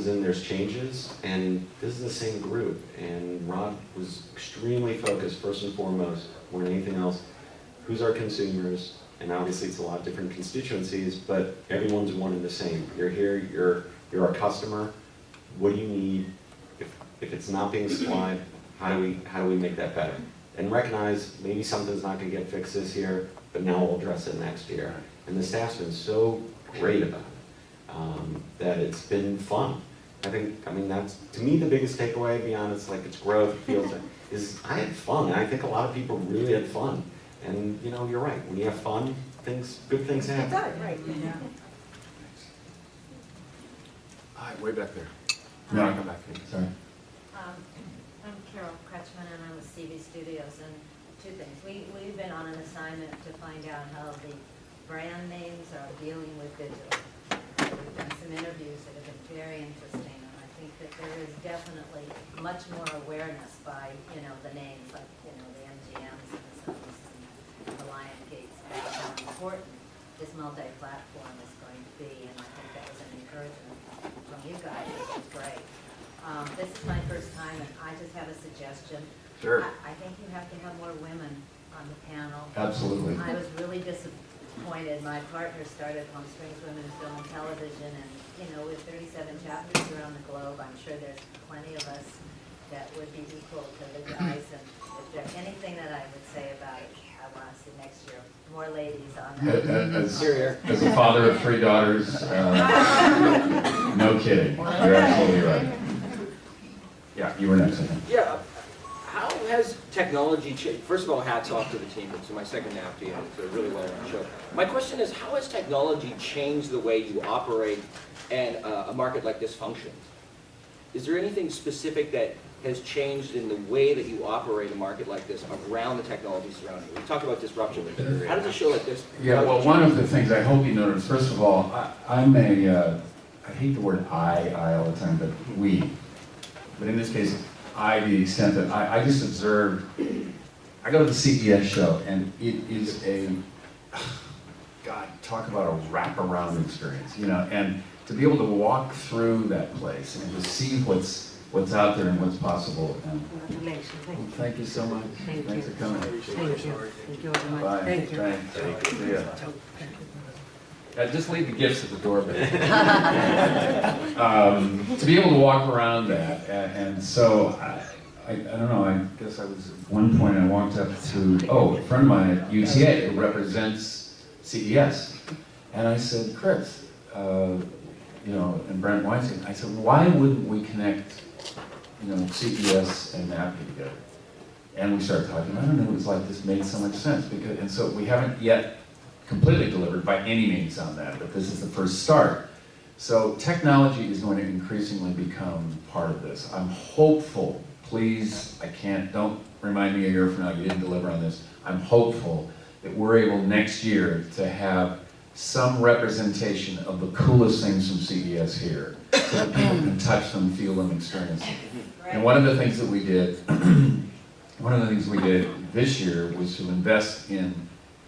comes in, there's changes, and this is the same group. And Rod was extremely focused, first and foremost, more than anything else, who's our consumers? And obviously it's a lot of different constituencies, but everyone's one and the same. You're here, you're a customer. What do you need? If it's not being supplied, how do we make that better? And recognize maybe something's not going to get fixed this year, but now we'll address it next year. And the staff's been so great about it that it's been fun. I mean that's to me the biggest takeaway. To be honest, like it's growth, it feels like, is I had fun. And I think a lot of people really had fun. And you know, you're right. When you have fun, good things happen. That's right. Yeah. Hi, way back there. No, I'll come back. sorry. I'm Carol Kretschmann and I'm with CV Studios, and two things. We've been on an assignment to find out how the brand names are dealing with digital. We've done some interviews that have been very interesting, and I think that there is definitely much more awareness by, you know, the names like, you know, the MGMs and the Sons and the Lion Gates about how important this multi-platform is going to be, and I think that was an encouragement from you guys, which is great. This is my first time, and I just have a suggestion. Sure. I think you have to have more women on the panel. Absolutely. I was really disappointed. My partner started Palm Springs Women's Film and Television, and you know, with 37 chapters around the globe, I'm sure there's plenty of us that would be equal to the guys. And if there's anything that I would say about it, I want to see next year more ladies on that. As a father of 3 daughters, no kidding. You're absolutely right. Yeah, you were next, I think. Yeah, how has technology changed? First of all, hats off to the team. It's my second nap to you. It's a really well-run show. My question is, how has technology changed the way you operate and a market like this functions? Is there anything specific that has changed in the way that you operate a market like this around the technology surrounding it? We talked about disruption, but how does a show like this? Yeah, well, one of the things I hope you noticed, first of all, I hate the word I all the time, but we. But in this case, I, to the extent that I just observed, I go to the CES show, and it is God, talk about a wraparound experience, you know, and to be able to walk through that place and to see what's out there and what's possible. And Congratulations. thank you so much. Thanks for coming. Thank you. Thank you very much. Bye. Thank you. Thanks. See ya. Just leave the gifts at the door, but to be able to walk around that, and so I don't know. I guess I was at one point I walked up to a friend of mine at UTA who represents CES, and I said, Chris, you know, and Brent Weinstein. I said, why wouldn't we connect, you know, CES and NAPI together? And we started talking. I don't know. It was like this made so much sense because, and so we haven't yet completely delivered by any means on that, but this is the first start. So technology is going to increasingly become part of this. I'm hopeful, please, don't remind me a year from now you didn't deliver on this. I'm hopeful that we're able next year to have some representation of the coolest things from CES here, so that people can touch them, feel them, experience them. And one of the things that we did, this year was to invest in,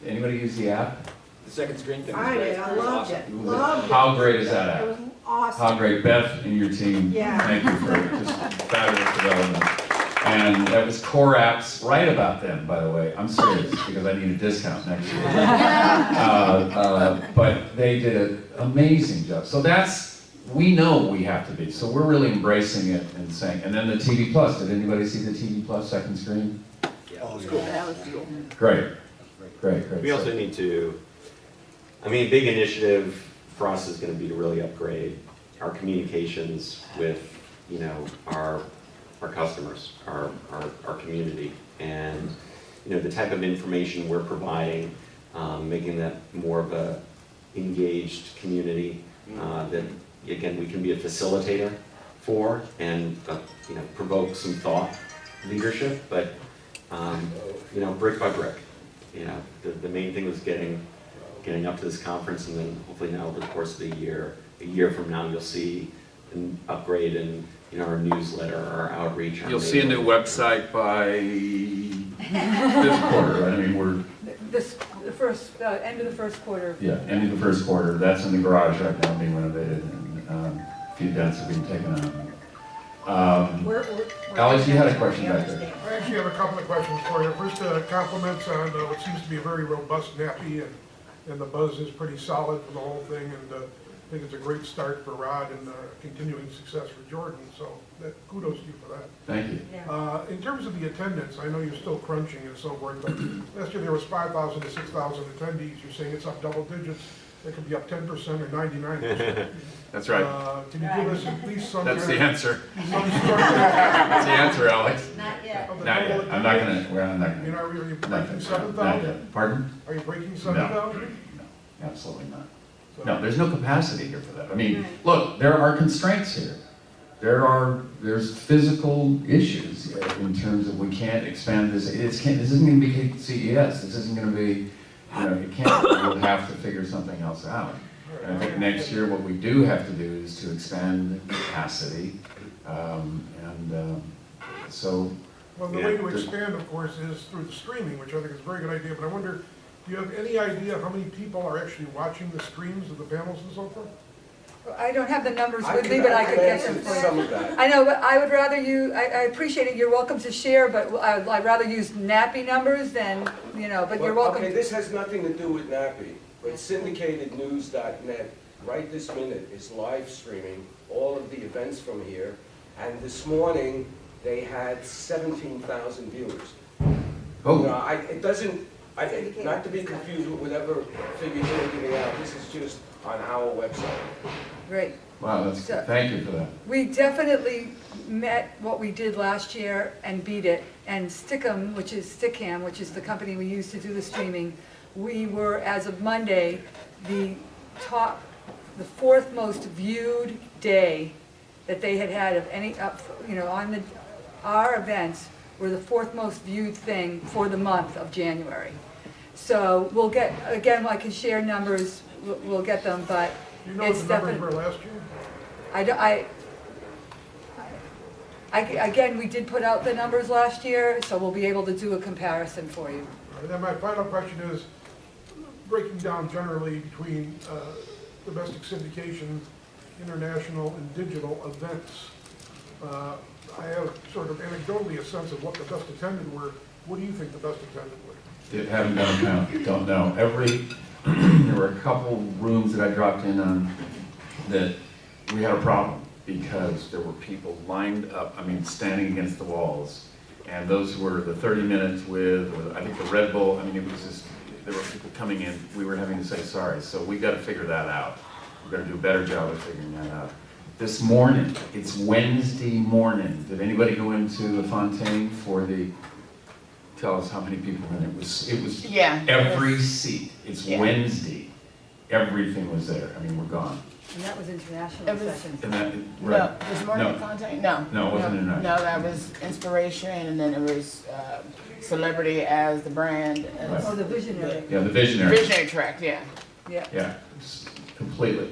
anybody use the app? The second screen thing. I did. I loved it. Loved it. How great is that It app? was awesome. How great, Beth and your team, Yeah. thank you for just fabulous development. And that was Core Apps, right about them, by the way. I'm serious, because I need a discount next year. But they did an amazing job. So we know we have to be. So we're really embracing it and saying, and then the TV Plus. Did anybody see the TV Plus second screen? Yeah, it was cool. That was cool. Great. Great. We also need to, I mean, a big initiative for us is going to be to really upgrade our communications with, you know, our customers, our community, and you know, the type of information we're providing, making that more of a engaged community that again we can be a facilitator for, and you know, provoke some thought leadership, but you know, brick by brick. You know, the main thing was getting up to this conference, and then hopefully now over the course of the year, a year from now, you'll see an upgrade in, you know, our newsletter, our outreach. You'll see a new website by This quarter, right? I mean, we're... The first, end of the first quarter. Yeah, end of the first quarter. That's in the garage right now being renovated. And, few dents are being taken out. We're- Alex, you had a question back there. I actually have a couple of questions for you. First, compliments on what seems to be a very robust nappy, and the buzz is pretty solid for the whole thing, and I think it's a great start for Rod and continuing success for Jordan, so kudos to you for that. Thank you. In terms of the attendance, I know you're still crunching and so forth, but last year there was 5,000 to 6,000 attendees. You're saying it's up double digits. It could be up 10% or 99%. That's right. Can you give us at least some That's the kind of- answer. some sort of- That's the answer, Alex. Not yet. of the Not total yet. I'm not attendance? gonna, are not You know, gonna. are you not breaking yet. 7,000? Pardon? Are you breaking 7,000? No, absolutely not. So- No, there's no capacity here for that. I mean, look, there are constraints here. There's physical issues in terms of we can't expand this. This isn't gonna be CES. This isn't gonna be, it can't, we'll have to figure something else out. And I think next year what we do have to do is to expand capacity. So, Well, the way to expand, of course, is through the streaming, which I think is a very good idea, but I wonder, do you have any idea how many people are actually watching the streams of the panels and so forth? I don't have the numbers with me, but I could get them for Some you. of that. I know, but I would rather I appreciate it, you're welcome to share, but I'd rather use nappy numbers than, but you're Well, welcome. okay, this has nothing to do with NAPI, but syndicatednews.net, right this minute, is live streaming all of the events from here, and this morning, they had 17,000 viewers. oh, It doesn't, I think, not to be confused with whatever figures you're giving out, this is just on our website. Great. wow, thank you for that. We definitely met what we did last year and beat it. And Stickam, which is the company we use to do the streaming, we were, as of Monday, the fourth most viewed day that they had of any, our events were the fourth most viewed thing for the month of January. So we'll get, again, I can share numbers, we'll get them, but Do you know it's what the numbers definitely. were last year? Again, we did put out the numbers last year, so we'll be able to do a comparison for you. And then my final question is, breaking down generally between domestic syndication, international, and digital events. I have sort of anecdotally a sense of what the best attended were. What do you think the best attended were? Haven't done a count, don't know. There were a couple rooms that I dropped in on that we had a problem because there were people lined up, standing against the walls. And those were the 30 minutes with, or I think the Red Bull, it was just, there were people coming in, we were having to say sorry. So we got to figure that out. We're going to do a better job of figuring that out. This morning, it's Wednesday morning. Did anybody go into the Fontaine for the, tell us how many people were in it? It was Yeah. every seat. It's Yeah. Wednesday. Everything was there. We're gone. And that was international It was- sessions. And that, No, right. this morning No. content? No. No, it wasn't in that. No, that was inspiration, and then it was celebrity as the brand. as Oh, the visionary, Yeah, the visionary. Visionary track, yeah. yeah. Yeah, completely.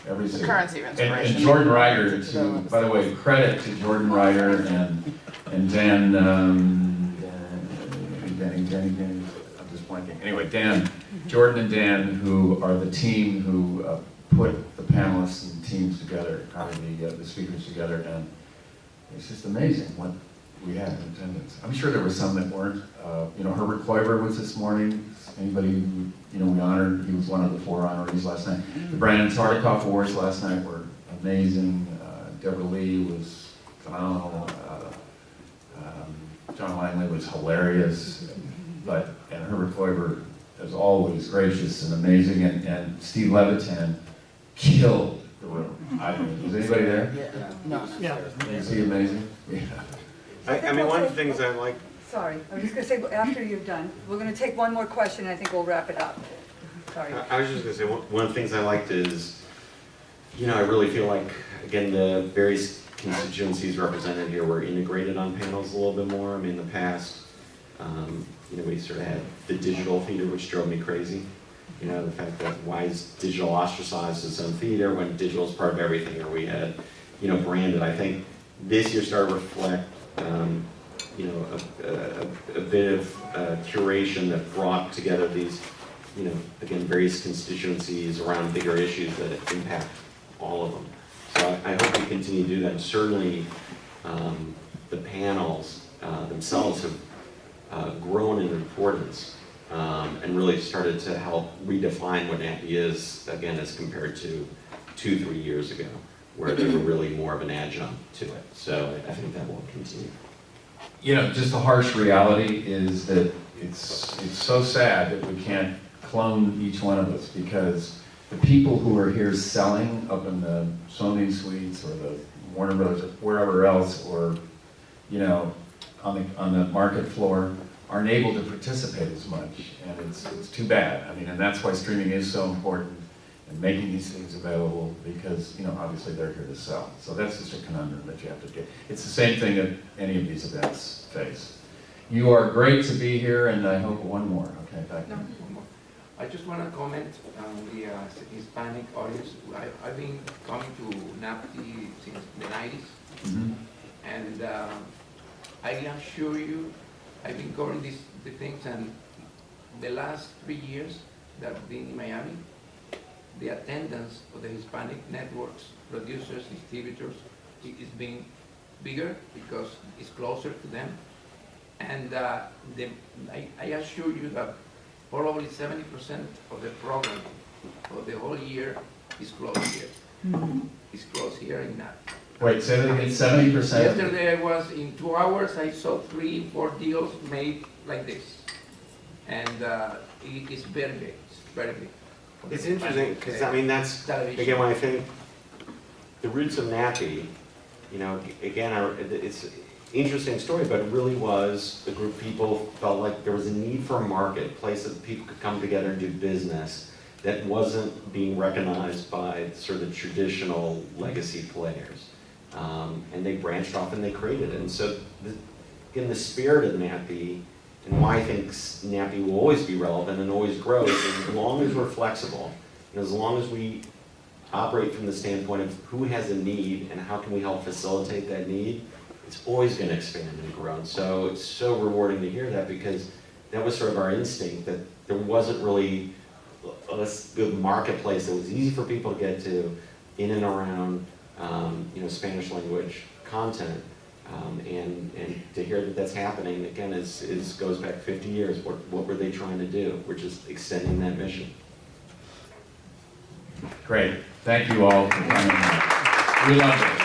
Every The seat. currency of inspiration. And Jordan Ryder, To develop by the way, credit to Jordan Ryder and Dan, I'm just blanking. Anyway, Jordan and Dan, who are the team who put the panelists and teams together, the speakers together, and it's just amazing what we had in attendance. I'm sure there were some that weren't. Herbert Kloiber was this morning. Anybody who, we honored, he was one of the 4 honorees last night. The Brandon Tartikoff Awards last night were amazing. Deborah Lee was phenomenal. John Langley was hilarious. And Herbert Kloiber, as always, gracious and amazing. And Steve Levitan killed the room. Was anybody there? Yeah. No. Was he amazing? Yeah. One of the things I like, Sorry, I was just gonna say, after you've done, we're gonna take one more question, I think we'll wrap it up. Sorry. I was just gonna say, one of the things I liked is, I really feel like, again, the various constituencies represented here were integrated on panels a little bit more. In the past, we sort of had the digital theater, which drove me crazy. The fact that why is digital ostracized its own theater when digital is part of everything, or we had, branded. I think this year started to reflect, a bit of curation that brought together these, again, various constituencies around bigger issues that impact all of them. So I hope we continue to do that. And certainly, the panels themselves have grown in importance and really started to help redefine what NAPI is, again, as compared to 2-3 years ago, where they were really more of an adjunct to it. So I think that will continue. You know, just the harsh reality is that it's so sad that we can't clone each one of us, because the people who are here selling up in the Sony Suites or the Warner Brothers or wherever else, or you know, on the market floor, aren't able to participate as much, and it's too bad. I mean, and that's why streaming is so important and making these things available, because you know, obviously they're here to sell. So that's just a conundrum that you have to get. It's the same thing that any of these events face. You are great to be here, and I hope one more. Okay, thank you. I just want to comment on the Hispanic audience. I've been coming to NAPTI since the 90s, and I assure you, I've been covering the things, and the last 3 years that I've been in Miami, the attendance of the Hispanic networks, producers, distributors, is being bigger because it's closer to them. And I assure you that probably 70% of the program for the whole year is closed here. It's closed here in that. Wait, say that again, 70%? Yesterday I was, in 2 hours, I saw 3-4 deals made like this. And it's very big, it's very big. It's interesting, because I mean, that's, again, when I think the roots of NAPI, you know, again, it's an interesting story, but it really was a group of people felt like there was a need for a marketplace that people could come together and do business that wasn't being recognized by sort of the traditional legacy players. And they branched off and they created it. And so, in the spirit of NAPI, and why I think NAPI will always be relevant and always grow, is as long as we're flexible, and as long as we operate from the standpoint of who has a need and how can we help facilitate that need, it's always going to expand and grow. And so it's so rewarding to hear that, because that was sort of our instinct, that there wasn't really a good marketplace that was easy for people to get to in and around you know, Spanish language content. And to hear that that's happening, again, goes back 50 years. What were they trying to do? We're just extending that mission. Great. Thank you all for coming. We love it.